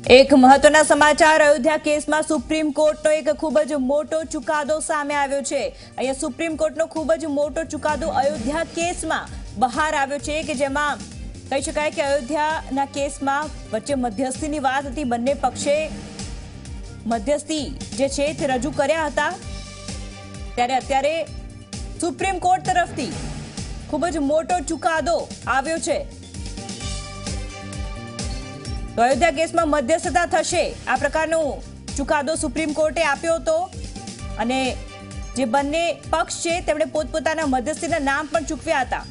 एक महत्वना समाचार अयोध्या केस में सुप्रीम कोर्टनो एक खूब ज मोटो चुकादो सामे आव्यो छे। अहींया सुप्रीम कोर्टनो खूब ज मोटो चुकादो अयोध्या केस में बहार आव्यो छे के जेमां कही शकाय के अयोध्याना केस में वच्चे मध्यस्थीनी वात हती। बंने पक्षे मध्यस्थी जे छे ते रजू कर्या हता त्यारे अत्यारे सुप्रीम कोर्ट तरफथी खूब ज मोटो चुकादो आव्यो छे। तो अयोध्या केस में मध्यस्थता थशे आ प्रकारनो चुकादो सुप्रीम कोर्टे आप्यो हतो अने जे बंने पक्ष छे तेमणे पोतपोताना मध्यस्थीना नाम पण चूकव्या हता।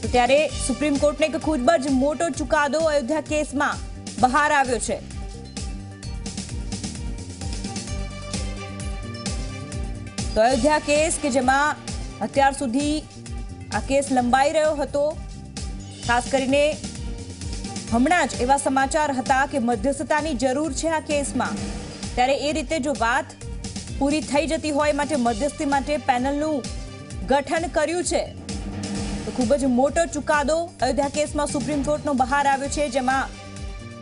तो त्यारे सुप्रीम कोर्टने एक खूब ज मोटो चुकादो अयोध्या केस में बहार आव्यो छे। तो अयोध्या केस के जेमां अत्यार सुधी आ केस लंबाई रह्यो हतो। खास करीने हमणां ज एवा समाचार हता के मध्यस्थतानी जरूर छे आ केसमां, त्यारे ए रीते जो वात पूरी थई जती होय माटे मध्यस्थी माटे पेनलनुं गठन कर्युं छे। तो खूब ज मोटो चुकादो अयोध्या केसमां सुप्रीम कोर्टनो बहार आव्यो छे, जेमां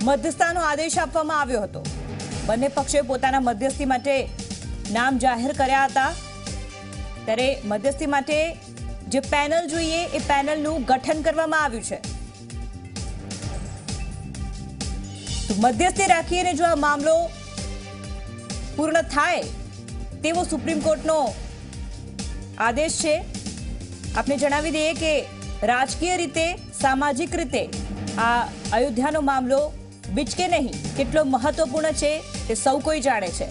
मध्यस्थतानो आदेश आपवामां आव्यो हतो। बंने पक्षे पोताना मध्यस्थी माटे नाम जाहेर कर्या हता त्यारे मध्यस्थी माटे जे पेनल जोईए ए पेनलनुं गठन करवामां आव्युं छे। मध्यस्थी राखीने जो आ मामलो पूर्ण थाय तेवो सुप्रीम कोर्टनो आदेश छे। आपने जणावी दઈએ के राजकीय रीते सामाजिक रीते आ अयोध्यानो मामलो बिचके नहीं केटलो महत्वपूर्ण छे ते सौ कोई जाणे छे।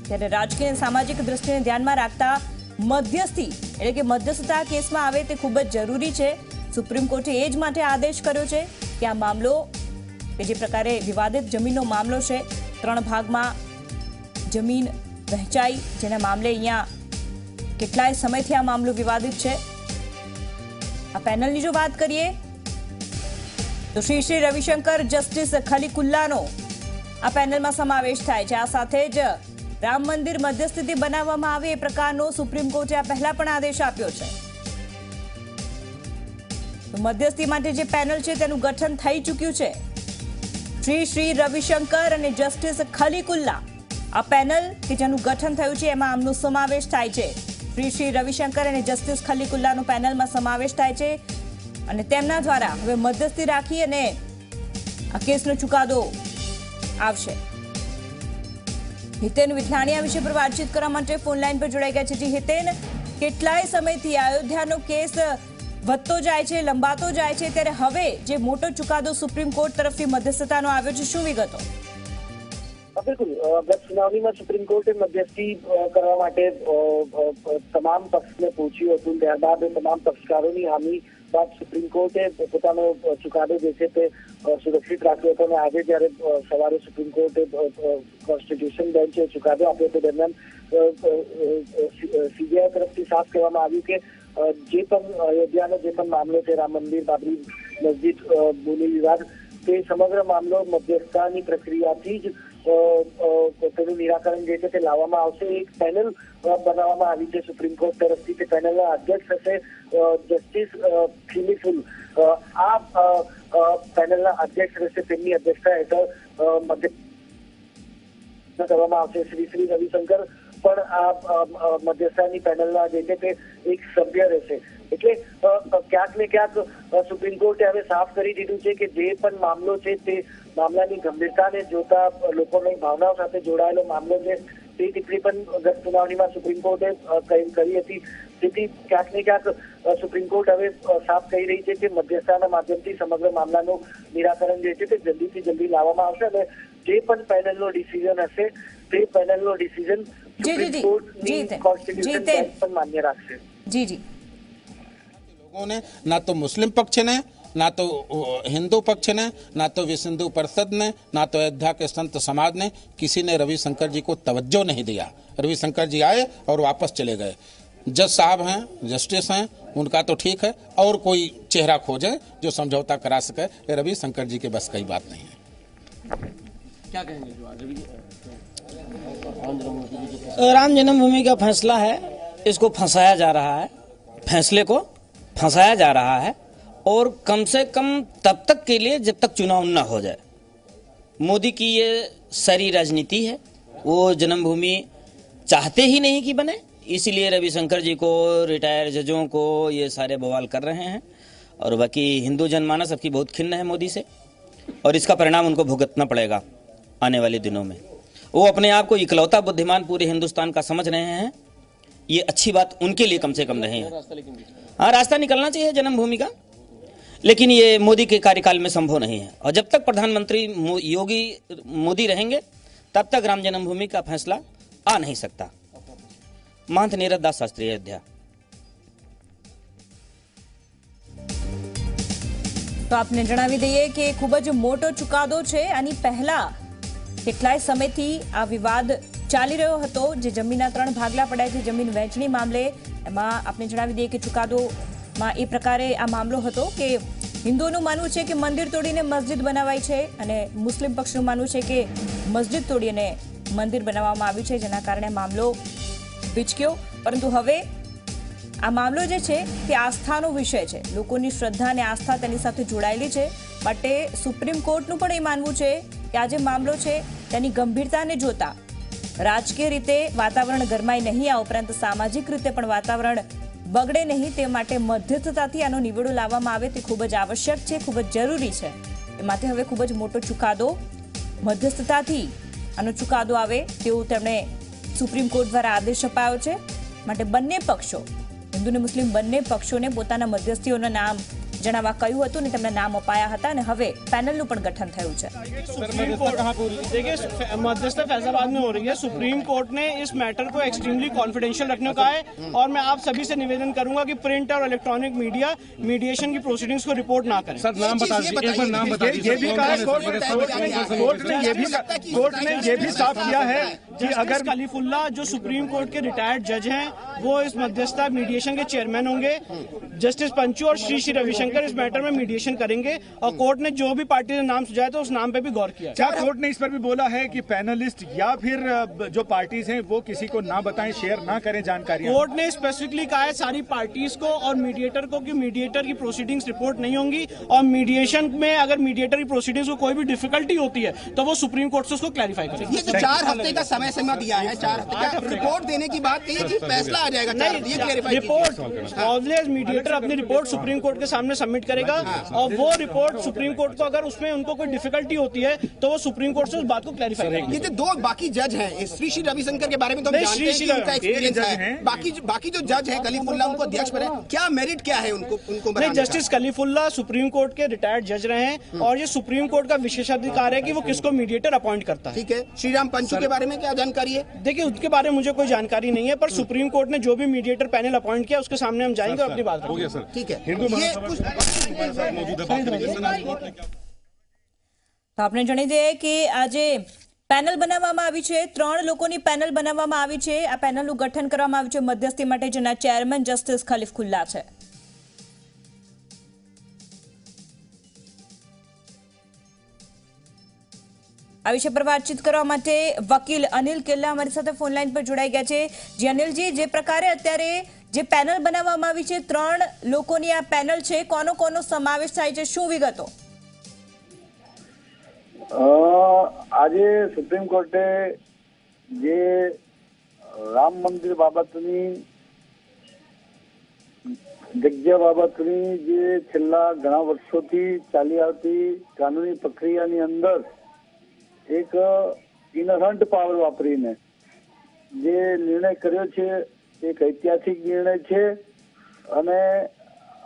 त्यारे राजकीय अने सामाजिक दृष्टिने ध्यानमां राखता मध्यस्थी એટલે કે મધ્યસ્થતા કેસમાં આવે તે ખૂબ જ જરૂરી છે। સુપ્રીમ કોર્ટે એ જ માટે આદેશ કર્યો છે કે આ મામલો કે જે પ્રકારે વિવાદિત જમીનનો મામલો છે, 3 ભાગમાં જમીન વહેંચાઈ જેના મામલે અહીંયા કેટલાય સમયથી આ મામલો વિવાદિત છે। આ પેનલની જો વાત કરીએ તો શ્રી રવિશંકર જસ્ટિસ ખલીકુલ્લાનો આ પેનલમાં સમાવેશ થાય છે। આ સાથે જ રામ મંદિર મધ્યસ્થી બનાવવામાં આવે એ પ્રકારનો સુપ્રીમ કોર્ટે આ પહેલા પણ આદેશ આપ્યો છે। તો મધ્યસ્થી માટે જે પેનલ છે તેનું ગઠન થઈ ચૂક્યું છે। श्री रविशंकर અને જસ્ટિસ ખલીકુલ્લા આ પેનલ કે જેનું ગઠન થયું છે એમાં આમનો સમાવેશ થાય છે। શ્રી રવિશંકર અને જસ્ટિસ ખલીકુલ્લાનો પેનલમાં સમાવેશ થાય છે અને તેમના દ્વારા હવે મધ્યસ્થી રાખી અને આ કેસનો ચુકાદો આવશે। હિતેન વિઠલાણી આ વિષય પર વાતચીત કરવા માટે ફોન લાઈન પર જોડાઈ ગયા છે। જી હિતેન, કેટલાય સમયથી અયોધ્યાનો કેસ વધતો જાય છે, લંબાતો જાય છે, ત્યારે હવે જે મોટો ચુકાદો સુપ્રીમ કોર્ટ તરફથી મધ્યસ્થતાનો આવ્યો છે, શું વિગતો? બિલકુલ, ગત સુનાવણીમાં સુપ્રીમ કોર્ટે મધ્યસ્થી કરવા માટે તમામ પક્ષને પૂછ્યું હતું। ત્યારબાદ તમામ પક્ષકારોની હામી બાદ સુપ્રીમ કોર્ટે પોતાનો ચુકાદો જે છે તે સુરક્ષિત રાખ્યો હતો અને આજે જ્યારે સવારે સુપ્રીમ કોર્ટે કોન્સ્ટિટ્યુશન બેન્ચે ચુકાદો આપ્યો હતો દરમિયાન સીબીઆઈ તરફથી સાફ કહેવામાં આવ્યું કે જે પણ અયોધ્યાનો જે પણ મામલો છે, રામ મંદિર, બાબરી મસ્જિદ, ભૂમિ વિવાદ, તે સમગ્ર મામલો મધ્યસ્થતાની પ્રક્રિયાથી જ તેનું નિરાકરણ જે છે તે લાવવામાં આવશે। એક પેનલ બનાવવામાં આવી છે સુપ્રીમ કોર્ટ તરફથી। તે પેનલના અધ્યક્ષ હશે જસ્ટિસ ખલીકુલ। આ પેનલના અધ્યક્ષ રહેશે, તેમની અધ્યક્ષતા હેઠળ મધ્યસ્થ કરવામાં આવશે। શ્રી રવિશંકર પણ આ મધ્યસ્થતાની પેનલના જે છે તે એક સભ્ય રહેશે। એટલે ક્યાંક ને ક્યાંક સુપ્રીમ કોર્ટે હવે સાફ કરી દીધું છે કે જે પણ મામલો છે તે મામલાની ગંભીરતાને જોતા લોકોની ભાવનાઓ સાથે જોડાયેલો મામલો છે તે ટિપ્પણી પણ ગત સુનાવણીમાં સુપ્રીમ કોર્ટે કરી હતી। તેથી ક્યાંક ને ક્યાંક સુપ્રીમ કોર્ટ હવે સાફ કહી રહી છે કે મધ્યસ્થતાના માધ્યમથી સમગ્ર મામલાનું નિરાકરણ જે છે તે જલ્દીથી જલ્દી લાવવામાં આવશે અને જે પણ પેનલનો ડિસિઝન હશે તે પેનલનો ડિસિઝન સુપ્રીમ કોર્ટની કોન્સ્ટિટ્યુશન બેન્ચ પણ માન્ય રાખશે। जी जी, लोगों ने ना तो मुस्लिम पक्ष ने, ना तो हिंदू पक्ष ने, ना तो विश्व हिंदू परिषद ने, ना तो अयोध्या के संत समाज ने, किसी ने रविशंकर जी को तवज्जो नहीं दिया। रविशंकर जी आए और वापस चले गए। जज साहब हैं, जस्टिस हैं, उनका तो ठीक है, और कोई चेहरा खोजे जो समझौता करा सके, ये रविशंकर जी के बस की बात नहीं है। क्या कहेंगे जो राम जन्मभूमि का फैसला है, इसको फंसाया जा रहा है, फैसले को फंसाया जा रहा है और कम से कम तब तक के लिए जब तक चुनाव ना हो जाए। मोदी की ये सारी राजनीति है, वो जन्मभूमि चाहते ही नहीं कि बने, इसलिए रविशंकर जी को, रिटायर जजों को ये सारे बवाल कर रहे हैं। और बाकी हिंदू जनमानस सबकी बहुत खिन्न है मोदी से, और इसका परिणाम उनको भुगतना पड़ेगा आने वाले दिनों में। वो अपने आप को इकलौता बुद्धिमान पूरे हिंदुस्तान का समझ रहे हैं, ये अच्छी बात उनके लिए कम से कम नहीं है। हाँ, रास्ता निकलना चाहिए जन्मभूमि का, लेकिन ये मोदी के कार्यकाल में संभव नहीं है। और जब तक प्रधानमंत्री योगी मोदी रहेंगे तब तक राम जन्मभूमि का फैसला आ नहीं सकता। महंत नीरज दास शास्त्री, अयोध्या। તો આપને જણાવી દઈએ કે ખૂબ જ મોટો ચુકાદો છે। આની પહેલા કેટલાય સમયથી આ વિવાદ ચાલી રહ્યો હતો, જે જમીનના 3 ભાગલા પડાય છે જમીન વહેંચણી મામલે। એમાં આપને જણાવી દઈએ કે ચુકાદોમાં એ પ્રકારે આ મામલો હતો કે હિન્દુઓનું માનવું છે કે મંદિર તોડીને મસ્જિદ બનાવાઈ છે, અને મુસ્લિમ પક્ષનું માનવું છે કે મસ્જિદ તોડીને મંદિર બનાવવામાં આવ્યું છે, જેના કારણે મામલો વિચક્યો। પરંતુ હવે આ મામલો જે છે તે આસ્થાનો વિષય છે, લોકોની શ્રદ્ધા અને આસ્થા તેની સાથે જોડાયેલી છે। માટે સુપ્રીમ કોર્ટનું પણ એ માનવું છે કે આ જે મામલો છે તેની ગંભીરતાને જોતા રાજકીય રીતે વાતાવરણ ગરમાય નહીં, આ ઉપરાંત સામાજિક રીતે પણ વાતાવરણ બગડે નહીં, તે માટે મધ્યસ્થતાથી આનો નિવેડો લાવવામાં આવે તે ખૂબ જ આવશ્યક છે, ખૂબ જ જરૂરી છે। એ માટે હવે ખૂબ જ મોટો ચુકાદો મધ્યસ્થતાથી આનો ચુકાદો આવે તેવું તેમણે સુપ્રીમ કોર્ટ દ્વારા આદેશ અપાયો છે। માટે બંને પક્ષો, हिंदू ने मुस्लिम बंने पक्षों ने पोताना मध्यस्थीओना नाम जणावा कह्युं हतुं ने तेमना नाम अपाया हता अने हवे पेनलनुं पण गठन थयुं छे। सुप्रीम कोर्ट देखिए मध्यस्थता फैसलाबाद में हो रही है। सुप्रीम कोर्ट ने इस मैटर को एक्सट्रीमली कॉन्फिडेंशियल रखने को है, और मैं आप सभी से निवेदन करूंगा कि प्रिंट और इलेक्ट्रॉनिक मीडिया मीडिएशन की प्रोसीडिंग्स को रिपोर्ट ना करें। सर नाम बता दीजिए, एक बार नाम बता दीजिए। ये भी कहा कोर्ट ने ये भी साफ किया है कि अगर कलीफुल्ला जो सुप्रीम कोर्ट के रिटायर्ड जज हैं वो इस मध्यस्थता मीडिएशन के चेयरमैन होंगे। जस्टिस पंचू और श्री रविशंकर इस मैटर में मीडिएशन करेंगे, और कोर्ट ने जो भी पार्टी ने नाम सुझाया तो उस नाम पे भी गौर किया। क्या कोर्ट ने इस पर भी बोला है कि पैनलिस्ट या फिर जो पार्टीज हैं वो किसी को ना बताएं, शेयर ना करें जानकारी? कोर्ट ने स्पेसिफिकली कहा है सारी पार्टीज को और मीडिएटर को कि मीडिएटर की प्रोसीडिंग्स रिपोर्ट नहीं होंगी, और मीडिएशन में अगर मीडिएटर की प्रोसीडिंग्स को कोई भी डिफिकल्टी होती है तो वो सुप्रीम कोर्ट से उसको क्लैरिफाई करेगी। ये जो 4 हफ्ते का समय सीमा दिया है, 4 हफ्ते का रिपोर्ट देने की बात कही कि फैसला आ जाएगा। रिपोर्ट ऑलवेज मीडिएटर अपनी रिपोर्ट सुप्रीम कोर्ट के सामने सबमिट करेगा, और वो रिपोर्ट सुप्रीम कोर्ट को अगर उसमें उनको कोई डिफिकल्टी होती है तो वो सुप्रीम कोर्ट से उस बात को क्लैरिफाई करेगी। ये जो 2 बाकी जज हैं, श्री रविशंकर के बारे में तो हम जानते हैं कि उनका एक्सपीरियंस है। बाकी जो जज हैं कलीफुल्ला, उनको अध्यक्ष पर है, क्या मेरिट क्या है उनको नहीं, जस्टिस कलीफुल्ला सुप्रीम कोर्ट के रिटायर्ड जज रहे हैं, और ये सुप्रीम कोर्ट का विशेषाधिकार है कि वो किसको मीडिएटर अपॉइंट करता है। ठीक है, श्रीराम पंचू के बारे में क्या जानकारी है? देखिए उसके बारे में मुझे कोई जानकारी नहीं है, पर सुप्रीम कोर्ट ने जो भी मीडिएटर पैनल अपॉइंट किया उसके सामने हम जाएंगे और अपनी बात रखेंगे। ठीक है, तो आपने जणावी दઈએ કે આજે પેનલ બનાવવામાં આવી છે, 3 લોકોની પેનલ બનાવવામાં આવી છે। આ પેનલનું ગઠન કરવામાં આવ્યું છે મધ્યસ્થી માટે, જેના ચેરમેન જસ્ટિસ ખલીફુલ્લા છે। આ વિષય પર વાતચીત કરવા માટે વકીલ અનિલ કેલ્લા અમારી સાથે ફોન લાઈન પર જોડાઈ ગયા છે। જી અનિલજી, જે પ્રકારે અત્યારે જે પેનલ બનાવવામાં આવી છે, 3 લોકોની આ પેનલ છે, કોનો કોનો સમાવેશ થાય છે, શું વિગતો? આજે સુપ્રીમ કોર્ટે જે રામ મંદિર બાબતની જગ્યા બાબતની જે છેલ્લા ઘણા વર્ષોથી ચાલી આવતી કાનૂની પ્રક્રિયાની અંદર એક ઇનહરન્ટ પાવર વાપરીને જે નિર્ણય કર્યો છે એક ઐતિહાસિક નિર્ણય છે, અને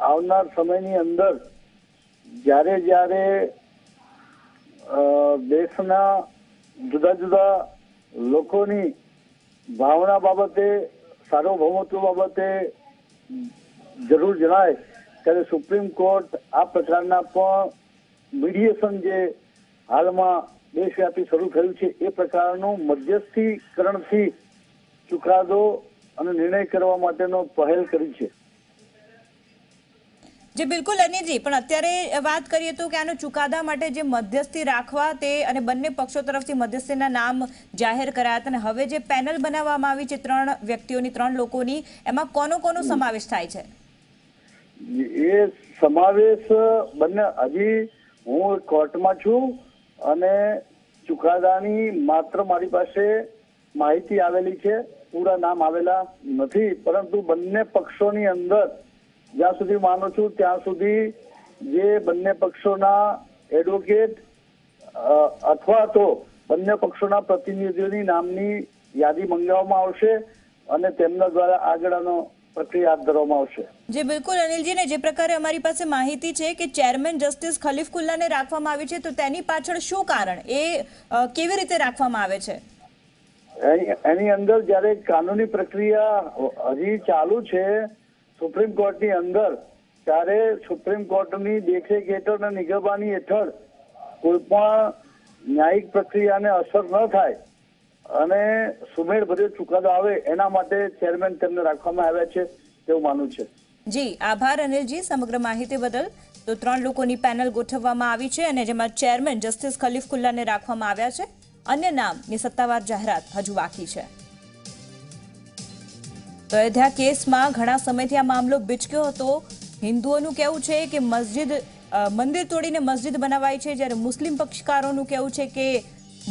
આવનાર સમયની અંદર જ્યારે જ્યારે દેશના જુદા જુદા લોકોની ભાવના બાબતે, સાર્વભૌમત્વ બાબતે જરૂર જણાય ત્યારે સુપ્રીમ કોર્ટ આ પ્રકારના પણ મીડિયેશન જે હાલમાં દેશવ્યાપી શરૂ થયું છે એ પ્રકારનું મધ્યસ્થીકરણથી ચુકાદો અને નિર્ણય કરવા માટેનો પહેલ કરી છે। जी बिल्कुल अनिलजी, पण अत्यारे बात करिए तो कि आनो चुकादा माटे जे मध्यस्थी राखवा ते अने बंने पक्षों तरफथी मध्यस्थीना नाम जाहेर कराया हता, अने हवे जे पेनल बनाववामां आवी छे 3 व्यक्तिओनी, 3 लोकोनी, एमां कोनो समावेश थाय छे? એ સમાવેશ બંને હજી હું કોર્ટમાં છું અને ચુકાદાની માત્ર મારી પાસે માહિતી આવેલી છે, પૂરા નામ આવેલા નથી, પરંતુ બંને પક્ષોની અંદર જ્યાં સુધી માનું છું ત્યાં સુધી જે બંને પક્ષોના એડવોકેટ અથવા તો બંને પક્ષોના પ્રતિનિધિઓની નામની યાદી મંગાવવામાં આવશે અને તેમના દ્વારા આગળનો પ્રક્રિયા હાથ ધરવામાં આવશે. જી બિલકુલ અનિલજી, ને જે પ્રકારે અમારી પાસે માહિતી છે કે ચેરમેન જસ્ટિસ ખલીફુલ્લાને રાખવામાં આવી છે, તો તેની પાછળ શું કારણ, એ કેવી રીતે રાખવામાં આવે છે? એની અંદર જ્યારે કાનૂની પ્રક્રિયા હજી ચાલુ છે સુપ્રીમ કોર્ટની અંદર, ત્યારે સુપ્રીમ કોર્ટની દેખરેખ હેઠળ અને નિગરાની હેઠળ કોઈ પણ ન્યાયિક પ્રક્રિયાને અસર ન થાય અને સુમેળભર્યો ચુકાદો આવે એના માટે ચેરમેન તેમને રાખવામાં આવ્યા છે તેવું માનવું છે. જી આભાર અનિલજી સમગ્ર માહિતી બદલ. તો 3 લોકોની પેનલ ગોઠવવામાં આવી છે અને જેમાં ચેરમેન જસ્ટિસ ખલીફુલ્લાને રાખવામાં આવ્યા છે. અન્ય નામની સત્તાવાર જાહેરાત હજુ બાકી છે. તો અયોધ્યા કેસમાં ઘણા સમયથી આ મામલો બીચક્યો હતો. હિન્દુઓનું કહેવું છે કે મંદિર તોડીને મસ્જિદ બનાવાય છે, જ્યારે મુસ્લિમ પક્ષકારોનું કહેવું છે કે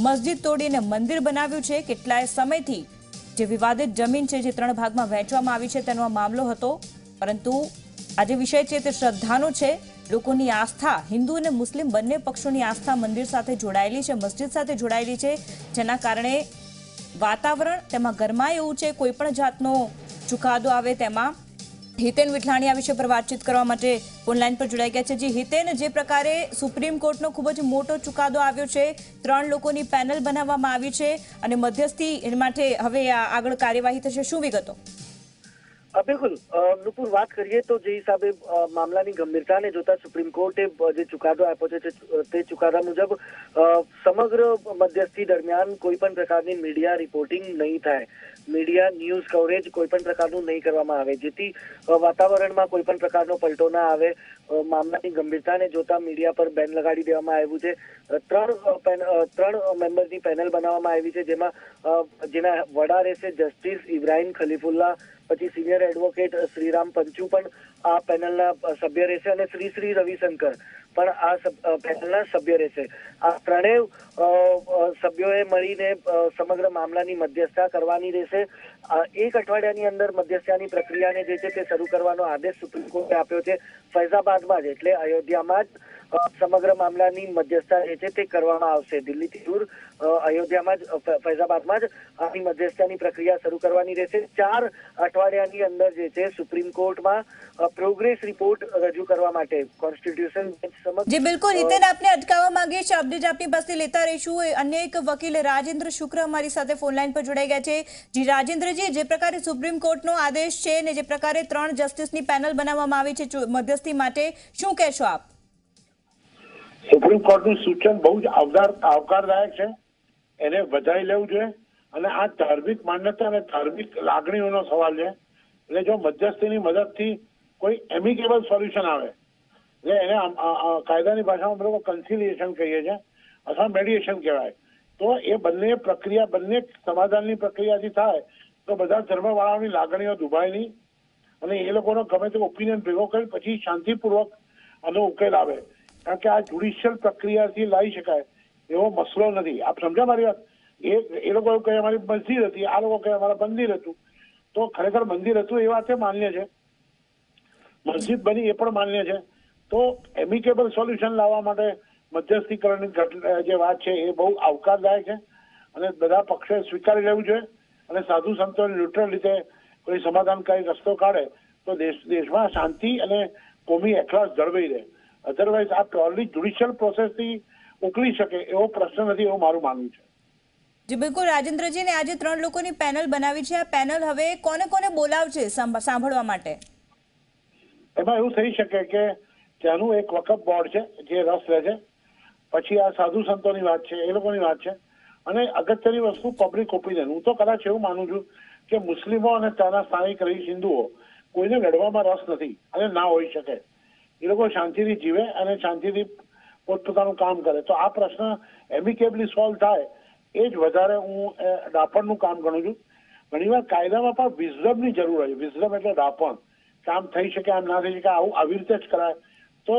મસ્જિદ તોડીને મંદિર બનાવ્યું છે. કેટલાય સમયથી જે વિવાદિત જમીન છે જે 3 ભાગમાં વહેંચવામાં આવી છે તેનો આ મામલો હતો, પરંતુ આ જે વિષય છે તે શ્રદ્ધાનો છે. લોકોની આસ્થા, હિન્દુ અને મુસ્લિમ બંને પક્ષોની આસ્થા મંદિર સાથે જોડાયેલી છે, મસ્જિદ સાથે જોડાયેલી છે, જેના કારણે વાતાવરણ તેમાં ગરમાય એવું છે. કોઈ પણ જાતનો ચુકાદો આવે તેમાં હિતેન વિઠલાણી આ વિષય પર વાતચીત કરવા માટે ઓનલાઈન પર જોડાઈ ગયા છે. જી હિતેન, જે પ્રકારે સુપ્રીમ કોર્ટનો ખૂબ જ મોટો ચુકાદો આવ્યો છે, 3 લોકોની પેનલ બનાવવામાં આવી છે અને મધ્યસ્થી માટે હવે આગળ કાર્યવાહી થશે, શું વિગતો? બિલકુલ નુપુર, વાત કરીએ તો જે હિસાબે મામલાની ગંભીરતાને જોતા સુપ્રીમ કોર્ટે જે ચુકાદો આપ્યો છે તે ચુકાદા મુજબ સમગ્ર મધ્યસ્થી દરમિયાન કોઈ પણ પ્રકારની મીડિયા રિપોર્ટિંગ નહીં થાય, મીડિયા ન્યૂઝ કવરેજ કોઈ પણ પ્રકારનું નહીં કરવામાં આવે, જેથી વાતાવરણમાં કોઈ પણ પ્રકારનો પલટો ના આવે. મામલાની ગંભીરતાને જોતા મીડિયા પર બેન લગાડી દેવામાં આવ્યું છે. 3 મેમ્બરની પેનલ બનાવવામાં આવી છે, જેના વડા રહેશે જસ્ટિસ ઇબ્રાહિમ ખલીફુલ્લા, પછી સિનિયર એડવોકેટ શ્રીરામ પંચુ પણ આ પેનલના સભ્ય રહેશે અને શ્રી રવિશંકર પણ આ પેનલના સભ્ય રહેશે. આ 3 સભ્યોએ મળીને સમગ્ર મામલાની મધ્યસ્થતા કરવાની રહેશે. 1 અઠવાડિયાની અંદર મધ્યસ્થતાની પ્રક્રિયાને જે છે તે શરૂ કરવાનો આદેશ સુપ્રીમ કોર્ટે આપ્યો છે. ફૈઝાબાદમાં જ એટલે અયોધ્યામાં જ સમગ્ર મામલાની મધ્યસ્થતા જે છે તે કરવામાં આવશે. દિલ્હીથી દૂર અયોધ્યામાં જ ફૈઝાબાદમાં જ આની મધ્યસ્થતાની પ્રક્રિયા શરૂ કરવાની રહેશે. 4 અઠવાડિયાની અંદર જે છે સુપ્રીમ કોર્ટમાં પ્રોગ્રેસ રિપોર્ટ રજૂ કરવા માટે કોન્સ્ટિટ્યુશન બેન્ચ સમક્ષ. જી બિલકુલ હિતેન, આપને અટકાવવા માંગીએ છીએ, અપડેટ આપની પાસે લેતા રહીશું. અન્ય એક વકીલ રાજેન્દ્ર શુક્ર અમારી સાથે ફોનલાઈન પર જોડાઈ ગયા છે. જી રાજેન્દ્રજી, જે પ્રકારે સુપ્રીમ કોર્ટનો આદેશ છે ને જે પ્રકારે 3 જસ્ટિસની પેનલ બનાવવામાં આવી છે મધ્યસ્થી માટે, શું કહેશો આપ? સુપ્રીમ કોર્ટનું સૂચન બહુ જ આવકારદાયક છે, એને વધારી લેવું જોઈએ. અને આ ધાર્મિક માન્યતા અને ધાર્મિક લાગણીઓનો સવાલ છે, એટલે જો મધ્યસ્થીની મદદથી કોઈ એમિકેબલ સોલ્યુશન આવે, એટલે એને કાયદાની ભાષામાં બરોબર કન્સિલિએશન કહીએ છીએ અથવા મેડિએશન કહેવાય, તો એ બંને પ્રક્રિયા, બંને સમાધાનની પ્રક્રિયાથી થાય તો બધા ધર્મવાળાઓની લાગણીઓ દુભાય નહીં અને એ લોકોનો ગમે તે ઓપિનિયન ભેગો કરી પછી શાંતિપૂર્વક આનો ઉકેલ આવે. કારણ કે આ જ્યુડિશિયલ પ્રક્રિયાથી લાવી શકાય એવો મસલો નથી. આપ સમજ્યા મારી વાત? એ લોકો એવું કહે અમારી મસ્જિદ હતી, આ લોકો કહે અમારા મંદિર હતું, તો ખરેખર મંદિર હતું એ વાત માન્ય છે, મસ્જિદ બની એ પણ માન્ય છે. તો એમિકેબલ સોલ્યુશન લાવવા માટે મધ્યસ્થીકરણની જે વાત છે એ બહુ આવકારદાયક છે અને બધા પક્ષોએ સ્વીકારી લેવું જોઈએ. અને સાધુ સંતો ન્યુટ્રલ રીતે કોઈ સમાધાનકારી રસ્તો કાઢે તો દેશમાં શાંતિ અને કોમી એકલાસ જળવાઈ રહે. અધરવાઇઝ આ પ્યોરલી જ્યુડિશિયલ પ્રોસેસથી ઉકલી શકે એવો પ્રશ્ન નથી, એવું મારું માનવું છે. જી બિલકુલ રાજેન્દ્રજી, ને આજે 3 લોકોની પેનલ બનાવી છે. આ પેનલ હવે કોને કોને બોલાવશે સાંભળવા માટે? એમાં એવું થઈ શકે કે ત્યાંનું એક વકફ બોર્ડ છે જે રસ લે છે, પછી આ સાધુ સંતોની વાત છે, એ લોકોની વાત છે, અને અગત્યની વસ્તુ પબ્લિક ઓપિનિયન. હું તો કદાચ એવું માનું છું કે મુસ્લિમો અને ત્યાંના સ્થાનિક રહીશ હિન્દુઓ કોઈને લડવામાં રસ નથી અને ના હોઈ શકે. એ લોકો શાંતિથી જીવે અને શાંતિથી પોતપોતાનું કામ કરે, તો આ પ્રશ્ન એમિકેબલી સોલ્વ થાય એ જ વધારે હું ડાપણનું કામ ગણું છું. ઘણીવાર કાયદામાં પણ વિઝડમની જરૂર હોય. વિઝડમ એટલે ડાપણ, કે આમ થઈ શકે આમ ના થઈ શકે આવું આવી રીતે જ કરાય તો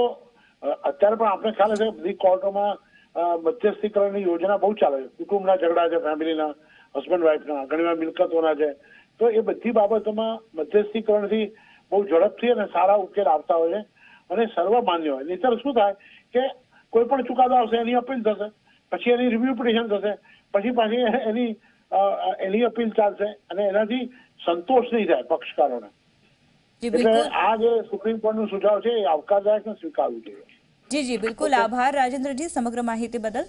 અત્યારે પણ આપણે ખ્યાલ હશે બધી કોર્ટોમાં મધ્યસ્થીકરણની યોજના બહુ ચાલે છે. કુટુંબના ઝઘડા છે, ફેમિલીના, હસબન્ડ વાઇફના, ઘણીવાર મિલકતોના છે, તો એ બધી બાબતોમાં મધ્યસ્થીકરણથી બહુ ઝડપથી અને સારા ઉકેલ આવતા હોય છે અને સર્વમાન્ય હોય. નહીંતર શું થાય કે કોઈ પણ ચુકાદો આવશે એની અપીલ થશે, પછી એની રિવ્યુ પિટિશન થશે, પછી પાછી એની અપીલ ચાલશે અને એનાથી સંતોષ નહીં થાય પક્ષકારોને. એટલે આ જે સુપ્રીમ કોર્ટનું સુઝાવ છે એ આવકારદાયક ને સ્વીકારવું જોઈએ. જી બિલકુલ. આભાર રાજેન્દ્રજી સમગ્ર માહિતી બદલ.